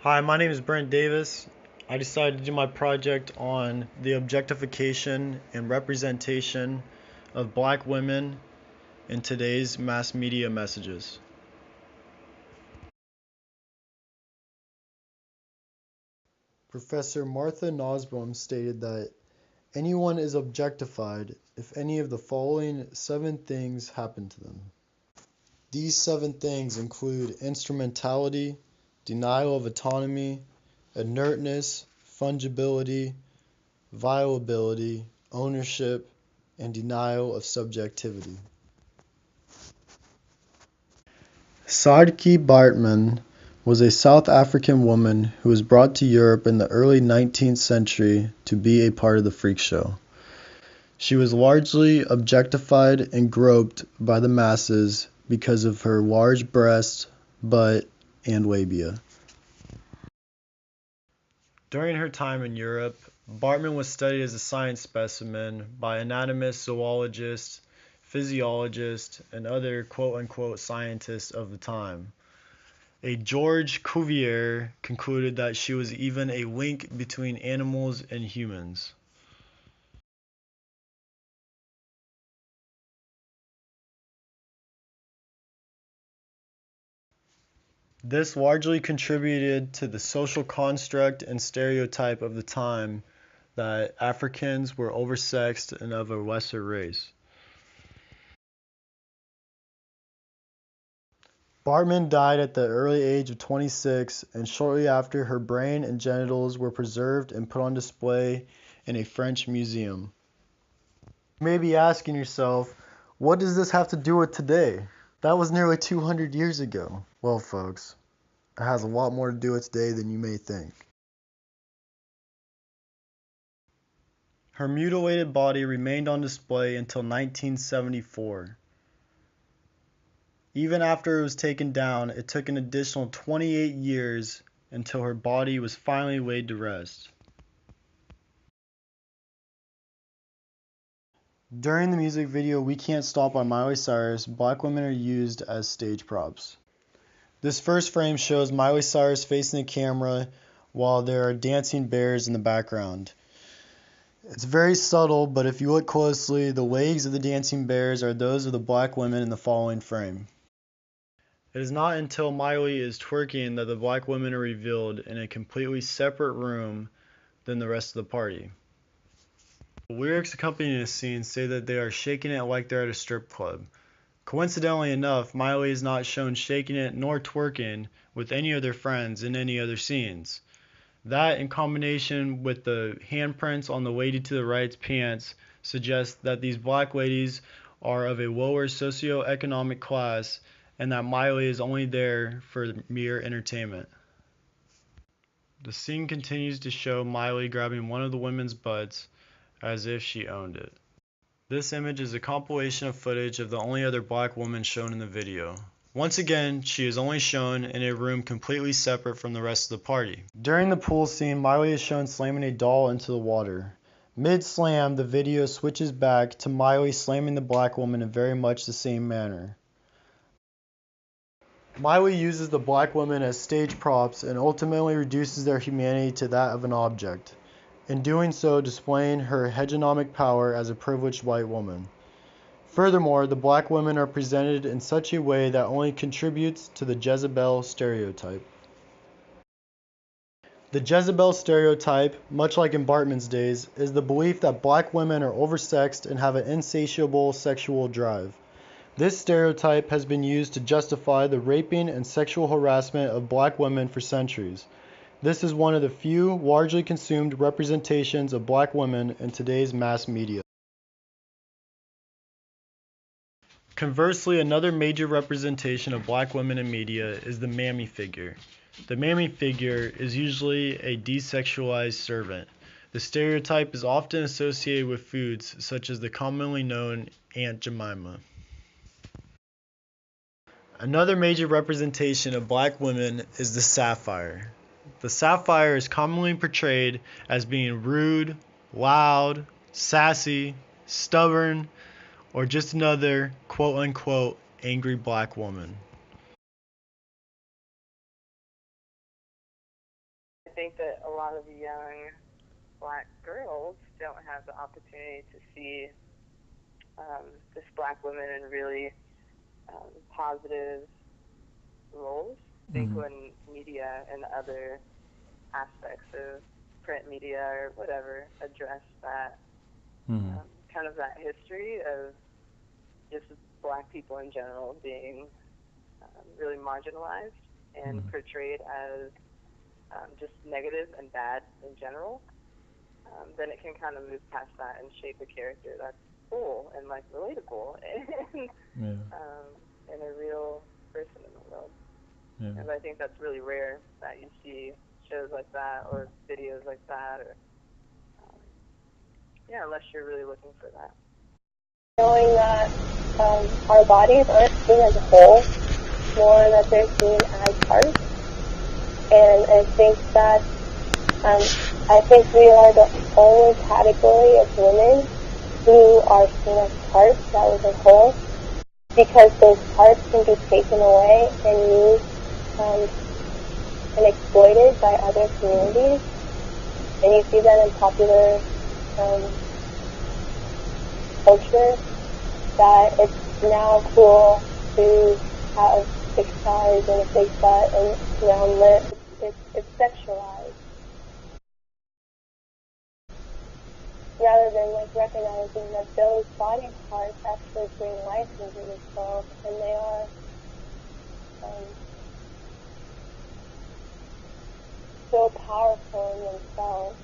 Hi, my name is Brent Davis. I decided to do my project on the objectification and representation of black women in today's mass media messages. Professor Martha Nosbaum stated that anyone is objectified if any of the following 7 things happen to them. These 7 things include instrumentality, denial of autonomy, inertness, fungibility, violability, ownership, and denial of subjectivity. Saartjie Baartman was a South African woman who was brought to Europe in the early 19th century to be a part of the freak show. She was largely objectified and groped by the masses because of her large breasts, butt, and labia. During her time in Europe, Baartman was studied as a science specimen by anatomists, zoologists, physiologists, and other quote-unquote scientists of the time. A George Cuvier concluded that she was even a link between animals and humans. This largely contributed to the social construct and stereotype of the time that Africans were oversexed and of a lesser race. Baartman died at the early age of 26, and shortly after, her brain and genitals were preserved and put on display in a French museum. You may be asking yourself, what does this have to do with today? That was nearly 200 years ago. Well, folks, it has a lot more to do with today than you may think. Her mutilated body remained on display until 1974. Even after it was taken down, it took an additional 28 years until her body was finally laid to rest. During the music video We Can't Stop by Miley Cyrus, black women are used as stage props. This first frame shows Miley Cyrus facing the camera while there are dancing bears in the background. It's very subtle, but if you look closely, the legs of the dancing bears are those of the black women in the following frame. It is not until Miley is twerking that the black women are revealed in a completely separate room than the rest of the party. The lyrics accompanying this scene say that they are shaking it like they're at a strip club. Coincidentally enough, Miley is not shown shaking it nor twerking with any of their friends in any other scenes. That, in combination with the handprints on the lady to the right's pants, suggests that these black ladies are of a lower socioeconomic class and that Miley is only there for mere entertainment. The scene continues to show Miley grabbing one of the women's butts as if she owned it. This image is a compilation of footage of the only other black woman shown in the video. Once again, she is only shown in a room completely separate from the rest of the party. During the pool scene, Miley is shown slamming a doll into the water. Mid-slam, the video switches back to Miley slamming the black woman in very much the same manner. Miley uses the black women as stage props and ultimately reduces their humanity to that of an object, in doing so displaying her hegemonic power as a privileged white woman. Furthermore, the black women are presented in such a way that only contributes to the Jezebel stereotype. The Jezebel stereotype, much like in Baartman's days, is the belief that black women are oversexed and have an insatiable sexual drive. This stereotype has been used to justify the raping and sexual harassment of black women for centuries. This is one of the few largely consumed representations of black women in today's mass media. Conversely, another major representation of black women in media is the mammy figure. The mammy figure is usually a desexualized servant. The stereotype is often associated with foods such as the commonly known Aunt Jemima. Another major representation of black women is the sapphire. The sapphire is commonly portrayed as being rude, loud, sassy, stubborn, or just another quote-unquote angry black woman. think that a lot of young black girls don't have the opportunity to see just black women in really positive roles. I think when media and other aspects of print media or whatever address that kind of that history of just black people in general being really marginalized and portrayed as just negative and bad in general, then it can kind of move past that and shape a character that's cool and like relatable and a real person in the world. And I think that's really rare that you see shows like that or videos like that, or unless you're really looking for that. Knowing that our bodies aren't seen as a whole, more that they're seen as parts. And I think that we are the only category of women who are seen as parts rather than whole, because those parts can be taken away and used and exploited by other communities. And you see that in popular culture, that it's now cool to have big thighs and a big butt and round lips. It's sexualized. Rather than like recognizing that those body parts actually bring life into themselves, and they are so powerful in themselves.